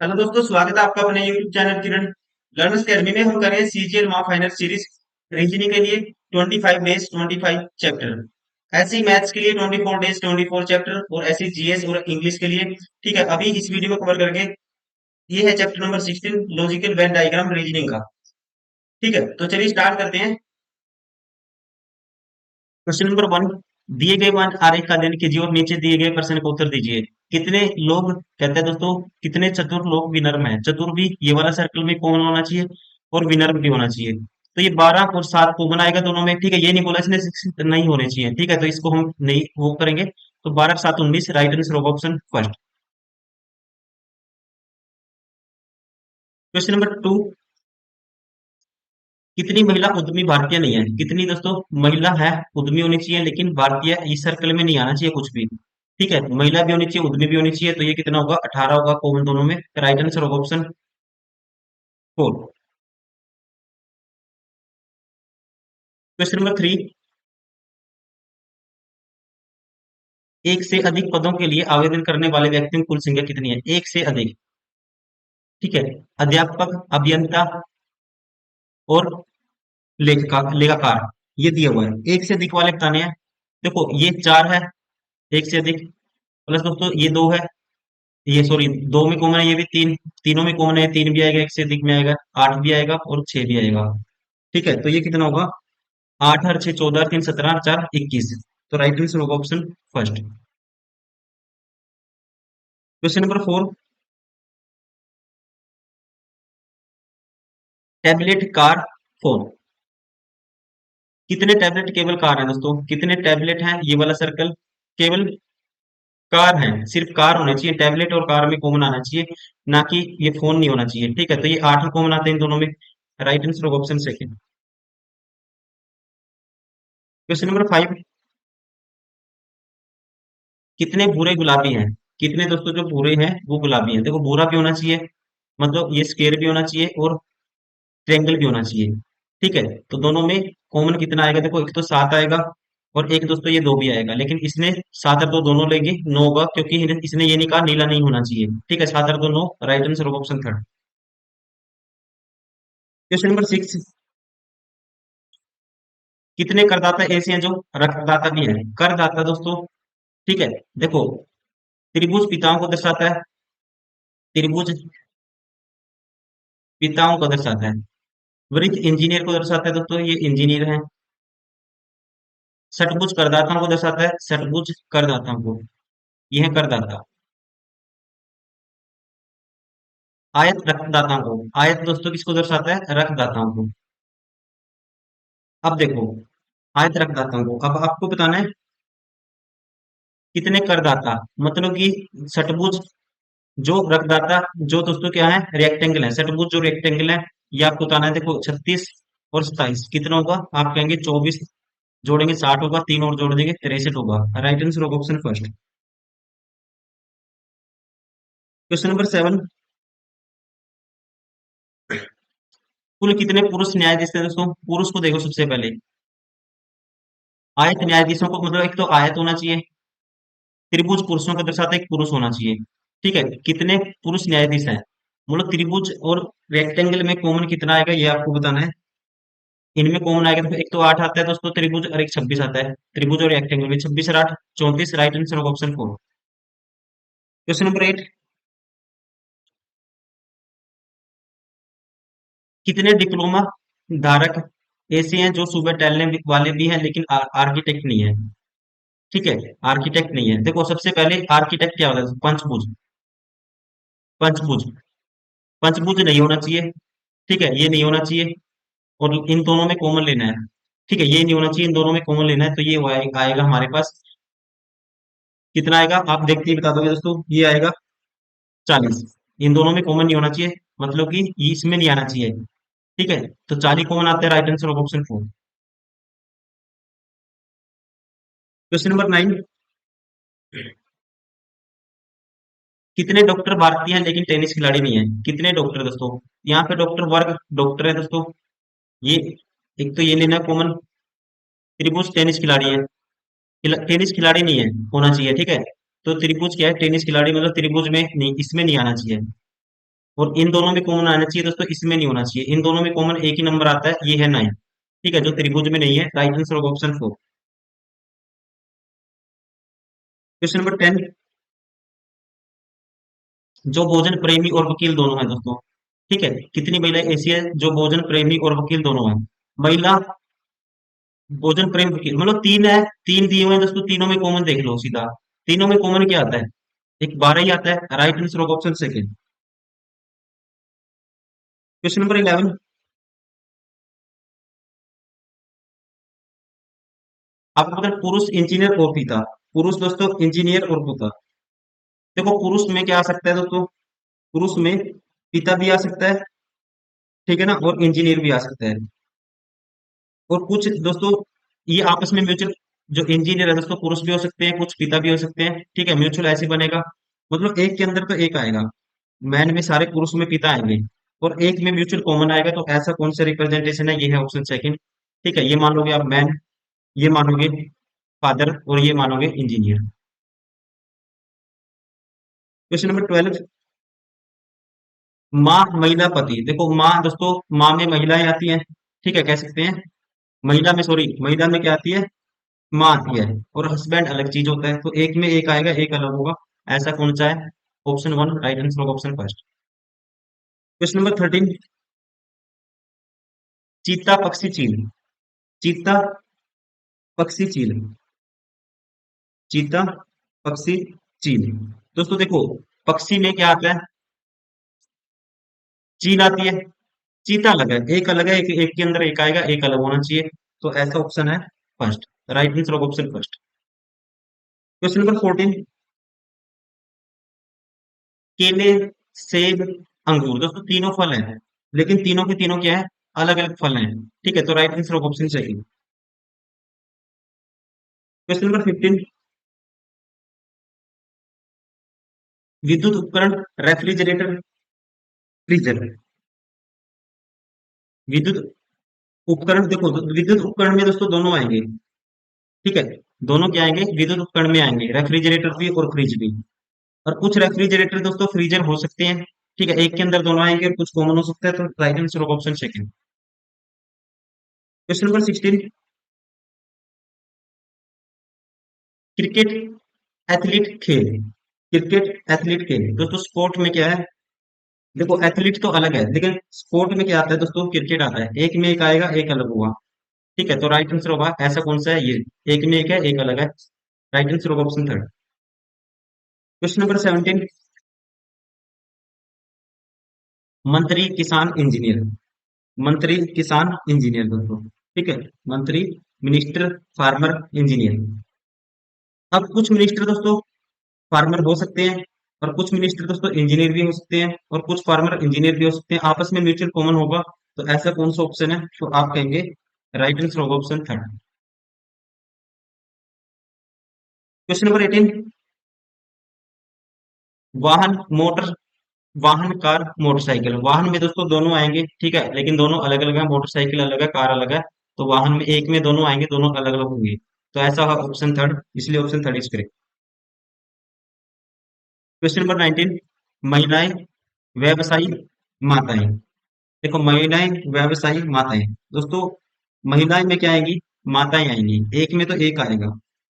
Hello दोस्तों, स्वागत है आपका अपने YouTube चैनल किरण लर्नर्स अकेडमी में। हम कर रहे हैं सीजीएल माँ फाइनल सीरीज रीजनिंग के लिए 25 डेज 25 चैप्टर। ऐसे ही मैथ्स के लिए 24 डेज 24 चैप्टर, और ऐसे जीएस और इंग्लिश के लिए। ठीक है, अभी इस वीडियो को कवर करके ये है chapter number 16 logical Venn diagram reasoning का। ठीक है, तो चलिए स्टार्ट करते हैं। क्वेश्चन नंबर 1, दिए गए वन आरेख का अध्ययन कीजिए और नीचे दिए गए प्रश्न का उत्तर दीजिए। कितने लोग, कहते हैं दोस्तों, कितने चतुर लोग विनर्म हैं। चतुर भी ये वाला सर्कल में कॉमन होना चाहिए और विनर्म भी होना चाहिए। तो ये 12 और 7 कॉमन आएगा दोनों में। ठीक है, ये नहीं बोला इसने 6 नहीं होने चाहिए। ठीक है, तो इसको हम नहीं वो करेंगे। तो 12 7 19, राइट आंसर होगा ऑप्शन फर्स्ट। क्वेश्चन नंबर 2, कितनी महिला उद्यमी भारतीय नहीं है। कितनी दोस्तों महिला है उद्यमी होनी चाहिए, लेकिन भारतीय इस सर्कल में नहीं आना चाहिए कुछ भी। ठीक है, महिला भी होनी चाहिए उद्यमी भी होनी चाहिए। तो ये कितना होगा, 18 होगा कॉमन दोनों में। राइट आंसर होगा ऑप्शन 4। क्वेश्चन नंबर 3, एक से अधिक पदों के लिए आवेदन करने वाले व्यक्तियों की कुल संख्या कितनी है। एक से अधिक। ठीक है, अध्यापक, अभियंता और लेखाकार, ये दिया हुआ है। एक से अधिक वाले बताने हैं। देखो ये 4 है, एक से अधिक, प्लस दोस्तों ये 2 है। ये सॉरी, 2 में कॉमन है, ये भी 3, तीनों में कॉमन है। 3 भी आएगा, एक से अधिक में आएगा, 8 भी आएगा और 6 भी आएगा। ठीक है, तो ये कितना होगा, 8 और 6 14, 3 17, 4 21। तो राइट आंसर होगा option first. Question number 4, tablet car phone. कितने टैबलेट केवल कार है दोस्तों, कितने टैबलेट हैं ये वाला सर्कल, केवल कार है। सिर्फ कार होने चाहिए, टैबलेट और कार में कॉमन आना चाहिए, ना कि ये फोन नहीं होना चाहिए। ठीक है, तो ये 8 कॉमन आते हैं इन दोनों में। राइट आंसर होगा ऑप्शन सेकंड। क्वेश्चन नंबर 5, कितने भूरे गुलाबी हैं। कितने दोस्तों जो भूरे हैं वो गुलाबी हैं। देखो भूरा भी होना चाहिए, मतलब ये स्क्वायर भी होना चाहिए और ट्रायंगल भी होना चाहिए। ठीक है, तो दोनों में कॉमन कितना आएगा, देखो एक तो 7 आएगा और एक दोस्तों ये 2 भी आएगा। लेकिन इसने 7 और 2 दोनों लेंगे, 9 होगा, क्योंकि इसने ये नहीं कहा नीला नहीं होना चाहिए। ठीक है, 7 और 2 9, राइट आंसर होगा ऑप्शन थर्ड। क्वेश्चन नंबर 6, कितने करदाता ऐसे हैं जो रक्तदाता भी हैं। करदाता दोस्तों, ठीक है, देखो त्रिभुज पिताओं को दर्शाता है, त्रिभुज पिताओं को दर्शाता है। वृत्त इंजीनियर को दर्शाता है, दोस्तों ये इंजीनियर है। षटभुज करदाताओं को दर्शाता है, षटभुज करदाताओं को, ये है करदाता। आयत रक्तदाताओं को, आयत दोस्तों किसको दर्शाता है, रक्तदाताओं को। अब देखो आयत रक्तदाताओं को, अब आपको बताना है कितने करदाता, मतलब कि षटभुज जो रक्तदाता, जो दोस्तों क्या है रेक्टेंगल है, षटभुज जो रेक्टेंगल है, ये आपको बताना है। देखो 36 और 27 कितना होगा, आप कहेंगे 24 जोड़ेंगे 60 होगा, 3 और जोड़ देंगे 63 होगा। राइट आंसर होगा ऑप्शन फर्स्ट। क्वेश्चन नंबर 7, कुल कितने पुरुष न्यायाधीश हैं दोस्तों। पुरुष को देखो सबसे पहले, आयत न्यायाधीशों को, मतलब एक तो आयत होना चाहिए। त्रिभुज पुरुषों का दर्शाता है, एक पुरुष होना चाहिए। ठीक है, कितने पुरुष न्यायाधीश हैं, मतलब त्रिभुज और रेक्टेंगल में कॉमन कितना आएगा ये आपको बताना है। इनमें कॉमन आएगा, तो एक तो 8 आता है दोस्तों त्रिभुज, और एक 26 आता है त्रिभुज और रेक्टेंगल में। 26 और 8 34, राइट आंसर होगा ऑप्शन 4। क्वेश्चन नंबर 8, कितने डिप्लोमा धारक ऐसे हैं जो सुबह टहलने वाले भी हैं लेकिन आर्किटेक्ट नहीं है। ठीक है, आर्किटेक्ट नहीं है। देखो सबसे पहले आर्किटेक्ट क्या होता है, पंचभुज, पंचभुज, पंचभुज नहीं होना चाहिए। ठीक है, ये नहीं होना चाहिए, और इन दोनों में कॉमन लेना है। ठीक है, ये नहीं होना चाहिए, इन दोनों में कॉमन लेना है। तो ये आएगा हमारे पास, कितना आएगा आप देखते ही बता दोगे दोस्तों, ये आएगा 40। इन दोनों में कॉमन नहीं होना चाहिए, मतलब कि ये इसमें नहीं आना चाहिए। ठीक है, तो 40 कॉमन आते हैं, right answer of option 4। Question number 9, कितने डॉक्टर भारतीय हैं लेकिन टेनिस खिलाड़ी नहीं है। कितने डॉक्टर दोस्तों, यहाँ पे डॉक्टर वर्ग डॉक्टर है दोस्तों, ये एक तो ये लेना कॉमन। त्रिभुज टेनिस खिलाड़ी है, टेनिस खिलाड़ी नहीं है, होना चाहिए। ठीक है, तो त्रिभुज क्या है, टेनिस खिलाड़ी, मतलब त्रिभुज में नहीं, इसमें नहीं आना चाहिए। और इन दोनों में कॉमन आना चाहिए दोस्तों, इसमें नहीं होना चाहिए। इन दोनों में कॉमन एक ही नंबर आता है, ये है 9। ठीक है, जो त्रिभुज में नहीं है। राइट आंसर होगा ऑप्शन 4। क्वेश्चन नंबर 10, जो भोजन प्रेमी और वकील दोनों है दोस्तों। ठीक है, कितनी महिलाएं ऐसी है जो भोजन प्रेमी और वकील दोनों है? महिला, भोजन प्रेमी, वकील, मतलब तीन है। तीन दिए हुए हैं दोस्तों, तीनों में कॉमन देख लो सीधा। तीनों में कॉमन क्या आता है? एक 12 ही आता है। राइट आंसर होगा ऑप्शन सेकंड। क्वेश्चन नंबर 11, आपको पता है पुरुष इंजीनियर और पिता। पुरुष दोस्तों इंजीनियर और पिता। देखो पुरुष में क्या आ सकता है दोस्तों? पुरुष में पिता भी आ सकता है, ठीक है ना, और इंजीनियर भी आ सकता है। और कुछ दोस्तों ये आपस में म्यूचुअल, जो इंजीनियर है दोस्तों पुरुष भी हो सकते हैं, कुछ पिता भी हो सकते हैं। ठीक है, म्यूचुअल ऐसे बनेगा, मतलब एक के अंदर तो एक आएगा। मैन में सारे पुरुष में पिता आएंगे, और एक में म्यूचुअल कॉमन आएगा। तो ऐसा कौन सा रिप्रेजेंटेशन है? ये है ऑप्शन सेकंड। ठीक है, ये मान लोगे आप मैन, ये मानोगे फादर, और ये मानोगे इंजीनियर। क्वेश्चन नंबर 12, माँ महिला पति। देखो माँ दोस्तों, माँ में महिलाएं आती हैं, ठीक है, कह सकते हैं। महिला में, सॉरी, महिला में क्या आती है? माँ आती है। और हस्बैंड अलग चीज होता है, तो एक में एक आएगा, एक अलग होगा। ऐसा कौन सा है? ऑप्शन 1 राइट आंसर होगा, ऑप्शन फर्स्ट। क्वेश्चन नंबर 13, चीता पक्षी चील। चीता पक्षी चील। चीता पक्षी चील। दोस्तों देखो, पक्षी में क्या आता है? चील आती है। चीता अलग है, एक अलग है, एक के अंदर एक आएगा, एक अलग होना चाहिए। तो ऐसा ऑप्शन है फर्स्ट। राइट आंसर होगा ऑप्शन फर्स्ट। क्वेश्चन नंबर 14, केले, सेब, अंगूर। दोस्तों तीनों फल हैं, लेकिन तीनों के तीनों क्या है? अलग अलग फल हैं। ठीक है, तो राइट आंसर होगा ऑप्शन सेकंड। क्वेश्चन नंबर 15, विद्युत उपकरण, रेफ्रिजरेटर, फ्रीजर। विद्युत उपकरण, देखो विद्युत उपकरण में दोस्तों दोनों आएंगे। ठीक है, दोनों क्या आएंगे? विद्युत उपकरण में आएंगे, रेफ्रिजरेटर भी और फ्रिज भी। और कुछ रेफ्रिजरेटर दोस्तों फ्रीजर हो सकते हैं। ठीक है, एक के अंदर दोनों आएंगे, और कुछ कॉमन हो सकता है। तो राइट आंसर होगा option second. Question number 16, cricket athlete खेल। क्रिकेट एथलीट खेल दोस्तों, स्पोर्ट में क्या है? देखो एथलीट तो अलग है, लेकिन स्पोर्ट में क्या आता है दोस्तों? क्रिकेट आता है। एक में एक आएगा, एक अलग होगा। ठीक है, तो राइट आंसर होगा, ऐसा कौन सा है? ये एक में एक है, एक अलग है। राइट आंसर होगा ऑप्शन थर्ड। क्वेश्चन नंबर 17, मंत्री किसान इंजीनियर। मंत्री किसान इंजीनियर दोस्तों। ठीक है, मंत्री, मिनिस्टर, फार्मर, इंजीनियर। अब कुछ मिनिस्टर दोस्तों फार्मर हो सकते हैं, और कुछ मिनिस्टर दोस्तों इंजीनियर भी हो सकते हैं, और कुछ फार्मर इंजीनियर भी हो सकते हैं। आपस में म्यूचुअल कॉमन होगा। तो ऐसा कौन सा ऑप्शन है? तो आप कहेंगे राइट आंसर होगा ऑप्शन थर्ड। क्वेश्चन नंबर 18, वाहन, मोटर, वाहन, कार, मोटरसाइकिल। वाहन में दोस्तों दोनों आएंगे, ठीक है, लेकिन दोनों अलग अलग है। मोटरसाइकिल अलग है, कार अलग है। तो वाहन में एक में दोनों आएंगे, दोनों अलग अलग होंगे। तो ऐसा होगा ऑप्शन थर्ड, इसलिए option third is correct. Question number 19, महिलाएं, व्यवसायी, माताएं। देखो महिलाएं, व्यवसायी, माताएं। दोस्तों महिलाएं में क्या आएंगी? माताएं आएंगी। एक में तो एक आएगा।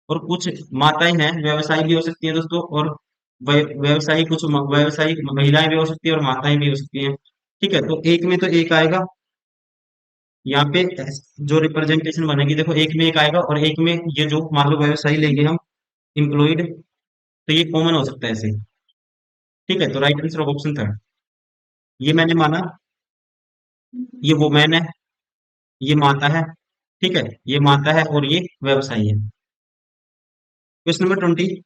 और कुछ माताएं हैं, व्यवसायी भी हो सकती हैं दोस्तों, और व्यवसायी, कुछ व्यवसायी महिलाएं भी हो सकती है, और माताएं भी हो सकती हैं। ठीक है, तो एक में तो एक आएगा। यहाँ पे जो रिप्रेजेंटेशन बनेगी, देखो एक में एक आएगा, और एक में ये जो मान लो व्यवसायी लेंगे हम, एम्प्लॉयड, तो ये कॉमन हो सकता है ऐसे। ठीक है, तो right answer of option third. ये मैंने माना, ये वो मैन है, ये माता है। ठीक है, ये माता है, और ये व्यवसायी है। क्वेश्चन नंबर 20,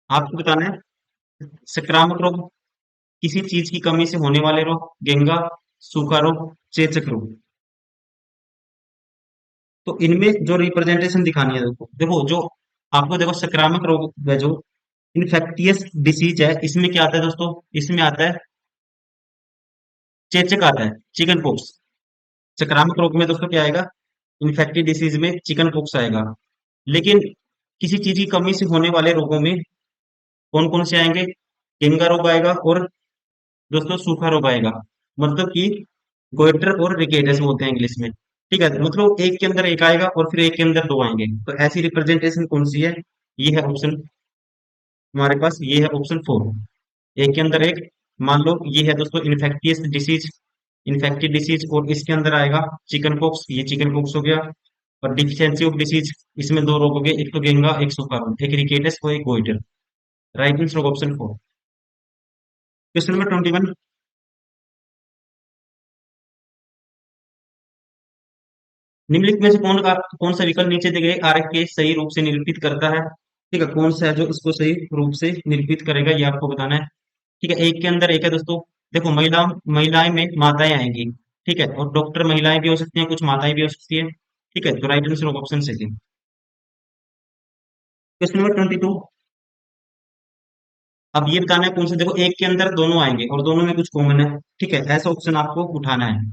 आपको बताना है संक्रामक रोग, किसी चीज की कमी से होने वाले रोग, डेंगू, सूखा रोग, चेचक रोग। तो इनमें जो रिप्रेजेंटेशन दिखानी है, देखो देखो जो आपको, देखो संक्रामक रोग है, जो इन्फेक्टियस डिसीज है, इसमें क्या आता है दोस्तों? इसमें आता है चेचक, आता है चिकन पॉक्स। संक्रामक रोग में दोस्तों क्या आएगा? इन्फेक्टेड डिसीज में चिकन पॉक्स आएगा। लेकिन किसी चीज की कमी से होने वाले रोगों में कौन कौन से आएंगे? डेंगू रोग आएगा और दोस्तों सूखा रोग आएगा। मतलब कि गोइटर और रिकेटस बोलते हैं इंग्लिश में। ठीक है, मतलब एक के अंदर एक आएगा और फिर एक के अंदर दो आएंगे। तो ऐसी रिप्रेजेंटेशन कौन सी है? ये है ऑप्शन, हमारे पास ये है ऑप्शन फोर, एक के अंदर एक। मान लो ये है दोस्तों इन्फेक्टियस डिसीज, इन्फेक्टेड डिसीज, और इसके अंदर आएगा चिकन पॉक्स, ये चिकन पॉक्स हो गया। और डिफिशियंसी ऑफ डिसीज, इसमें दो रोग हो गए, एक तो गेंगा एक सूखा रोग, एक रिकेटस और एक goitre. Right answer option four. Question number 21। निम्नलिखित में से कौन सा विकल्प नीचे दिए गए आरेख के सही रूप से निरूपित करता है? ठीक है, कौन सा है जो इसको सही रूप से निरूपित करेगा, ये आपको बताना है। ठीक है, एक के अंदर एक है दोस्तों। देखो, महिलाएं में माताएं आएंगी। ठीक है, और डॉक्टर महिलाएं भी हो सकती हैं, कुछ माताएं भी हो सकती है। ठीक है, तो right answer option second. Question number 22। अब ये बताना है कौन से, देखो एक के अंदर दोनों आएंगे और दोनों में कुछ कॉमन है। ठीक है, ऐसा ऑप्शन आपको उठाना है।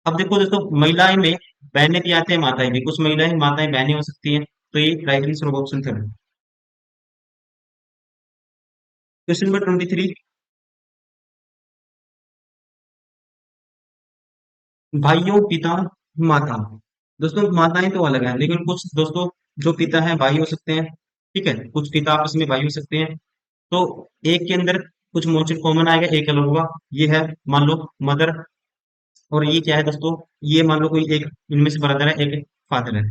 अब देखो दोस्तों, महिलाएं में बहनें भी आते हैं, माताएं भी, कुछ महिलाएं माताएं बहनें हो सकती हैं। तो ये right answer option third. Question number 23। भाइयों, पिता, माता। दोस्तों माताएं तो अलग है, लेकिन कुछ दोस्तों जो पिता है भाई हो सकते हैं। ठीक है, कुछ पिता आपस में भाई हो सकते हैं। तो एक के अंदर कुछ मोस्टली कॉमन आएगा, एक अलग होगा। ये है, मान लो मदर। और ये क्या है दोस्तों? ये मान लो कोई एक इनमें से ब्रदर है, एक फादर है।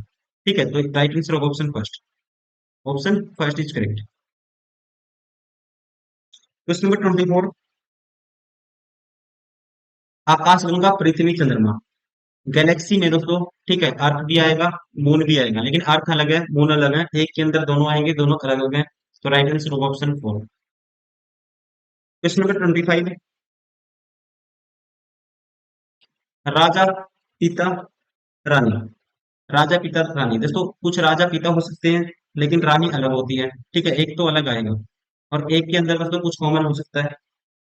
ठीक है, तो right answer of option first, option first is correct. Question number 24। आकाशगंगा, पृथ्वी, चंद्रमा, गैलेक्सी में दोस्तों। ठीक है, अर्थ भी आएगा, मून भी आएगा, लेकिन अर्थ अलग है, मून अलग है। एक के अंदर दोनों आएंगे, दोनों अलग अलग हैं। तो right answer of option four. Question number 25। राजा, पिता, रानी। राजा, पिता, रानी, दोस्तों कुछ राजा पिता हो सकते हैं, लेकिन रानी अलग होती है। ठीक है, एक तो अलग आएगा। और एक के अंदर दोस्तों कुछ कॉमन हो सकता है।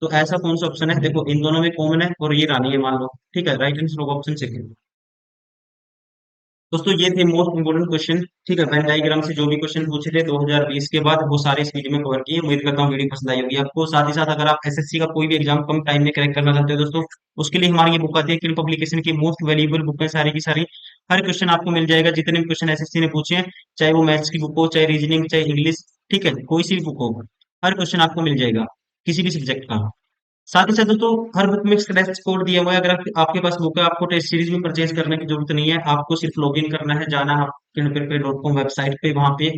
तो ऐसा कौन सा ऑप्शन है? देखो, इन दोनों में कॉमन है और ये रानी है मान लो। ठीक है, right answer of option second. दोस्तों ये थे मोस्ट इंपोर्टेंट क्वेश्चन। ठीक है, वेन डायग्राम से जो भी क्वेश्चन पूछे थे 2020 के बाद, वो सारे इस वीडियो में कवर किए। उम्मीद करता हूँ वीडियो पसंद आई होगी आपको। साथ ही साथ अगर आप एसएससी का कोई भी एग्जाम कम टाइम में क्रैक करना चाहते हो दोस्तों, उसके लिए हमारी ये बुक आती है किन पब्लिकेशन की, मोस्ट वैल्यूएबल बुक है सारी की सारी। हर क्वेश्चन आपको मिल जाएगा, जितने भी क्वेश्चन एसएससी ने पूछे हैं, चाहे वो मैथ्स की बुक हो, चाहे रीजनिंग, चाहे इंग्लिश। ठीक है, कोई सी भी बुक हो, हर क्वेश्चन आपको मिल जाएगा, किसी भी सब्जेक्ट का। साथ ही साथ दोस्तों हर बुक में इसका टेस्ट कोड दिया हुआ है। अगर आपके पास बुक है, आपको टेस्ट सीरीज भी परचेज करने की जरूरत नहीं है। आपको सिर्फ लॉगिन करना है, जाना है kinkirpay.com वेबसाइट पे, वहां पे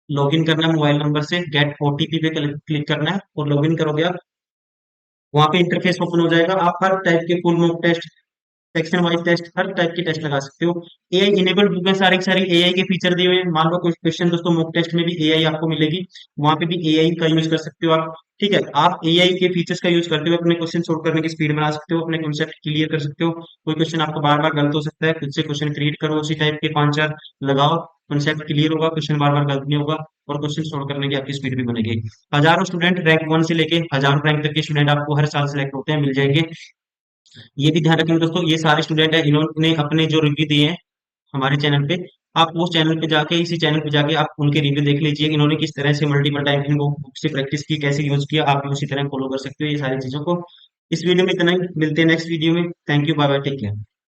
लॉगिन करना है मोबाइल नंबर से, गेट ओटीपी पे क्लिक करना है और लॉगिन करोगे आप। वहां पे इंटरफेस ओपन हो जाएगा। आप हर टाइप के full mock test, section wise test, हर टाइप की टेस्ट लगा सकते हो। एआई इनेबल्ड बुक है सारी की सारी, एआई के फीचर दिए हुए हैं। मान लो कुछ क्वेश्चन दोस्तों मॉक टेस्ट में भी एआई आपको मिलेगी, वहां पे भी एआई का यूज कर सकते हो आप। ठीक है, आप एआई के फीचर्स का यूज करते हुए अपने क्वेश्चन सोल्व करने की स्पीड बना सकते हो, अपने कॉन्सेप्ट क्लियर कर सकते हो। कोई क्वेश्चन आपको बार बार गलत हो सकता है, खुद से क्वेश्चन क्रिएट करो, उसी टाइप के पांच चार लगाओ, कॉन्सेप्ट क्लियर होगा, क्वेश्चन बार बार गलत नहीं होगा, और क्वेश्चन सोल्व करने की आपकी स्पीड भी बनेगी। हजारों स्टूडेंट रैंक वन से लेके हजारों रैंक तक के स्टूडेंट आपको हर साल सिलेक्ट होते हैं, मिल जाएंगे। ये भी ध्यान रखेंगे दोस्तों, ये सारे स्टूडेंट है, इन्होंने अपने जो रिव्यू दिए हैं हमारे चैनल पे, आप उस चैनल पे जाके, इसी चैनल पे जाके आप उनके रिव्यू देख लीजिए, इन्होंने किस तरह से मल्टीपल टाइम इनको बुक से प्रैक्टिस की, कैसे यूज किया, आप भी उसी तरह फॉलो कर सकते हो ये सारी चीजों को। इस वीडियो में इतना ही, मिलते हैं नेक्स्ट वीडियो में। Thank you, bye bye, take care.